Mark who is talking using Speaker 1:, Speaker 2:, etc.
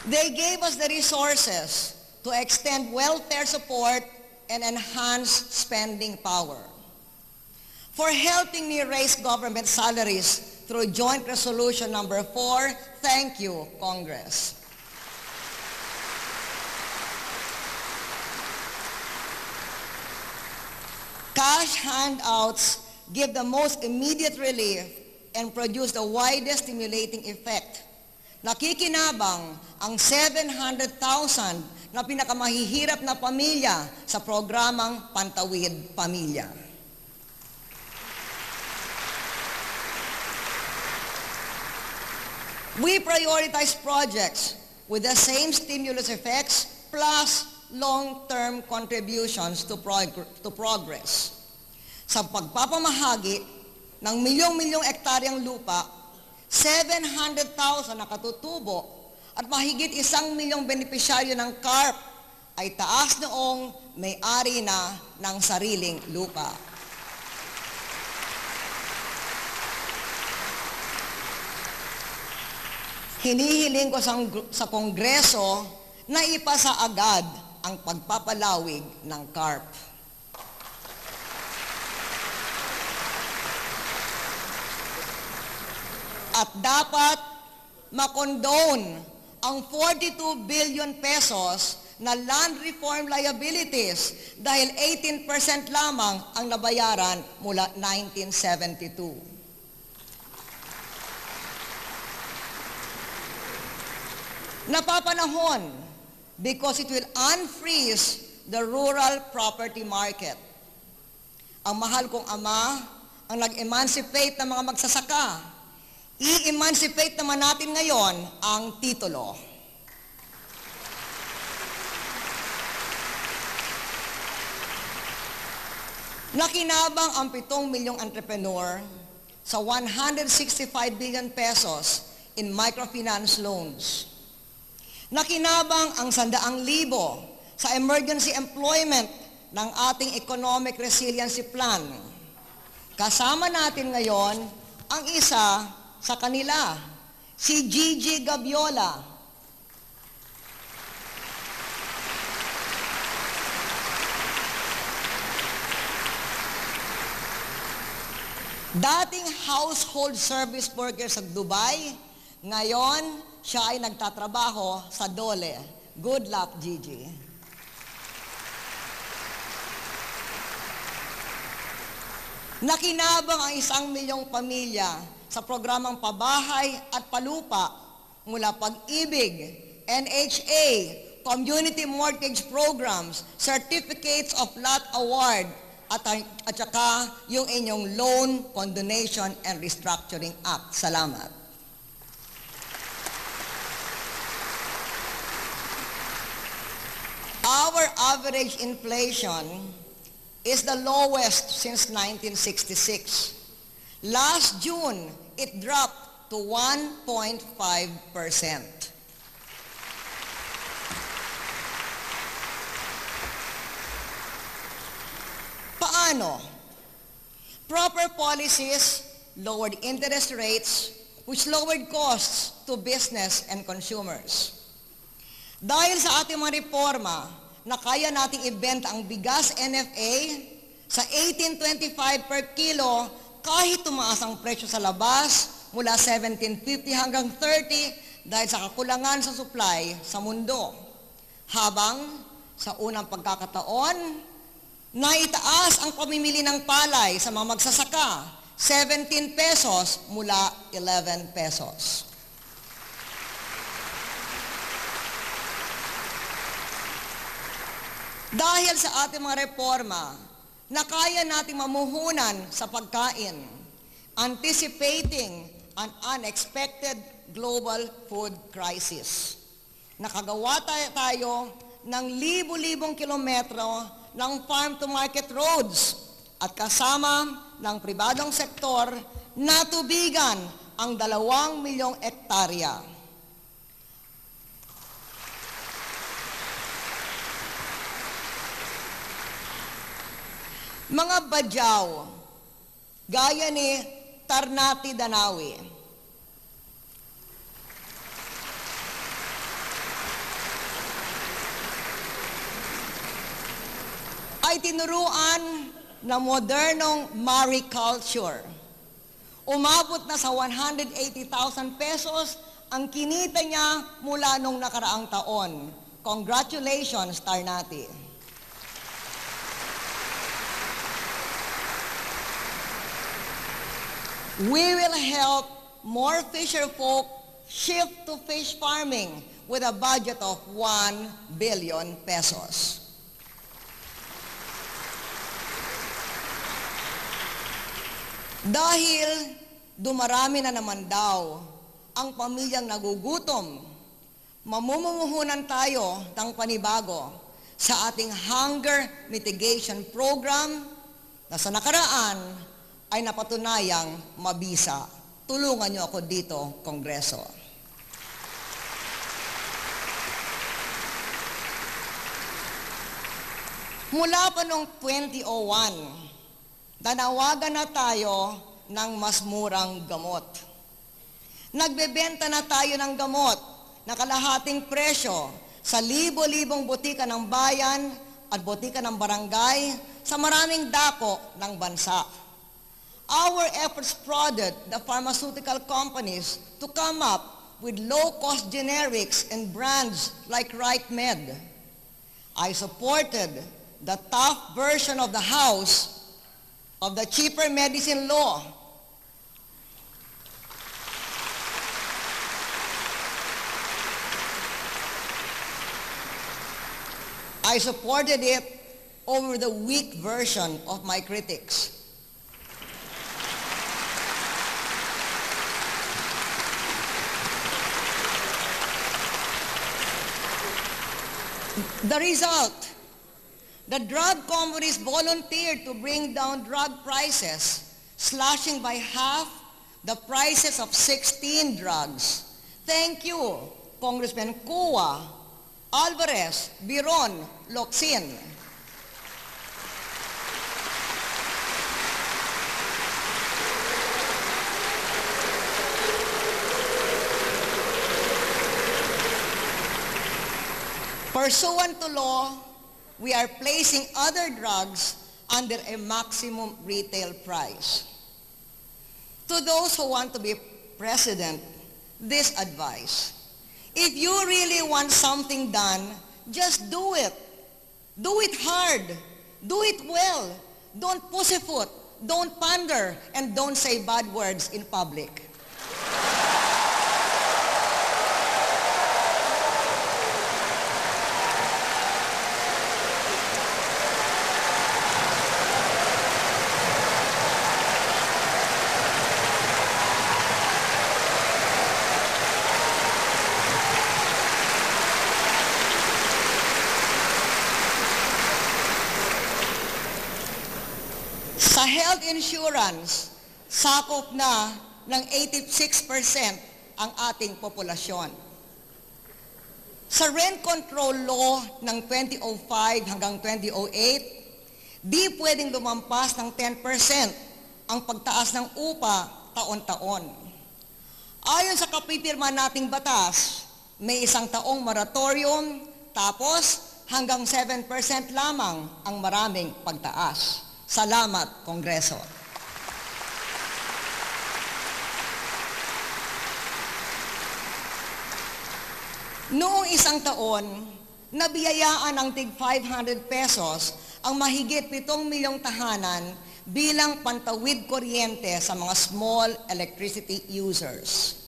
Speaker 1: They gave us the resources to extend welfare support and enhance spending power. For helping me raise government salaries through Joint Resolution number 4, thank you, Congress. Cash handouts give the most immediate relief and produce the widest stimulating effect. Nakikinabang ang 700,000 na pinakamahihirap na pamilya sa programang Pantawid Pamilya. We prioritize projects with the same stimulus effects plus long-term contributions to progress. Sa pagpapamahagi ng milyong-milyong ektaryang lupa, 700,000 na katutubo at mahigit 1 milyong benepisyaryo ng CARP ay taas noong may-ari na ng sariling lupa. Hinihiling ko sa Kongreso na ipasa agad ang pagpapalawig ng CARP. At dapat makondone ang 42 billion pesos na land reform liabilities dahil 18% lamang ang nabayaran mula 1972. Napapanahon because it will unfreeze the rural property market. Ang mahal kong ama ang nag-emancipate ng mga magsasaka. I-emancipate naman natin ngayon ang titulo. Nakinabang ang 7 milyong entrepreneur sa 165 billion pesos in microfinance loans. Nakinabang ang 100,000 sa emergency employment ng ating Economic Resiliency Plan. Kasama natin ngayon ang isa sa kanila, si Gigi Gabiola. Dating household service worker sa Dubai, ngayon siya ay nagtatrabaho sa Dole. Good luck, Gigi. Nakinabang ang 1 milyong pamilya sa programang pabahay at palupa mula Pag-ibig, NHA, Community Mortgage Programs, Certificates of Lot Award, at saka yung inyong Loan Condonation and Restructuring Act. Salamat. Our average inflation is the lowest since 1966. Last June, it dropped to 1.5%. Paano? Proper policies lowered interest rates, which lowered costs to business and consumers. Dahil sa ating mga reforma, na kaya nating ibenta ang bigas NFA sa 18.25 per kilo kahit tumaas ang presyo sa labas mula 17.50 hanggang 30 dahil sa kakulangan sa supply sa mundo. Habang sa unang pagkakataon, naitaas ang pamimili ng palay sa mga magsasaka, 17 pesos mula 11 pesos. Dahil sa ating mga reforma, na kaya nating mamuhunan sa pagkain, anticipating an unexpected global food crisis. Nakagawa tayo ng libu-libong kilometro ng farm-to-market roads at kasama ng pribadong sektor, natubigan ang 2 milyong ektarya. Mga badyaw, gaya ni Tarnati Danawi, ay tinuruan na modernong mariculture. Umabot na sa 180,000 pesos ang kinita niya mula nung nakaraang taon. Congratulations, Tarnati. We will help more fisher folk shift to fish farming with a budget of 1 billion pesos. Dahil dumarami na naman daw ang pamilyang nagugutom, mamumuhunan tayo ng panibago sa ating hunger mitigation program na sa nakaraan ay napatunayang mabisa. Tulungan niyo ako dito, Kongreso. Mula pa noong 2001, nanawagan na tayo ng mas murang gamot. Nagbebenta na tayo ng gamot na kalahating presyo sa libo-libong botika ng bayan at botika ng barangay sa maraming dako ng bansa. Our efforts prodded the pharmaceutical companies to come up with low-cost generics and brands like RightMed. I supported the tough version of the House of the cheaper medicine law. I supported it over the weak version of my critics. The result, the drug companies volunteered to bring down drug prices, slashing by half the prices of 16 drugs. Thank you, Congressman Cua, Alvarez, Biron, Locsin. Pursuant to law, we are placing other drugs under a maximum retail price. To those who want to be president, this advice: if you really want something done, just do it. Do it hard. Do it well. Don't pussyfoot. Don't pander. And don't say bad words in public. Sa health insurance, sakop na ng 86% ang ating populasyon. Sa rent control law ng 2005 hanggang 2008, di pwedeng lumampas ng 10% ang pagtaas ng upa taon-taon. Ayon sa kapipirma nating batas, may 1 taong moratorium, tapos hanggang 7% lamang ang maraming pagtaas. Salamat, Kongreso. Noong 1 taon, nabiyayaan ng tig 500 pesos ang mahigit 7 milyong tahanan bilang pantawid kuryente sa mga small electricity users.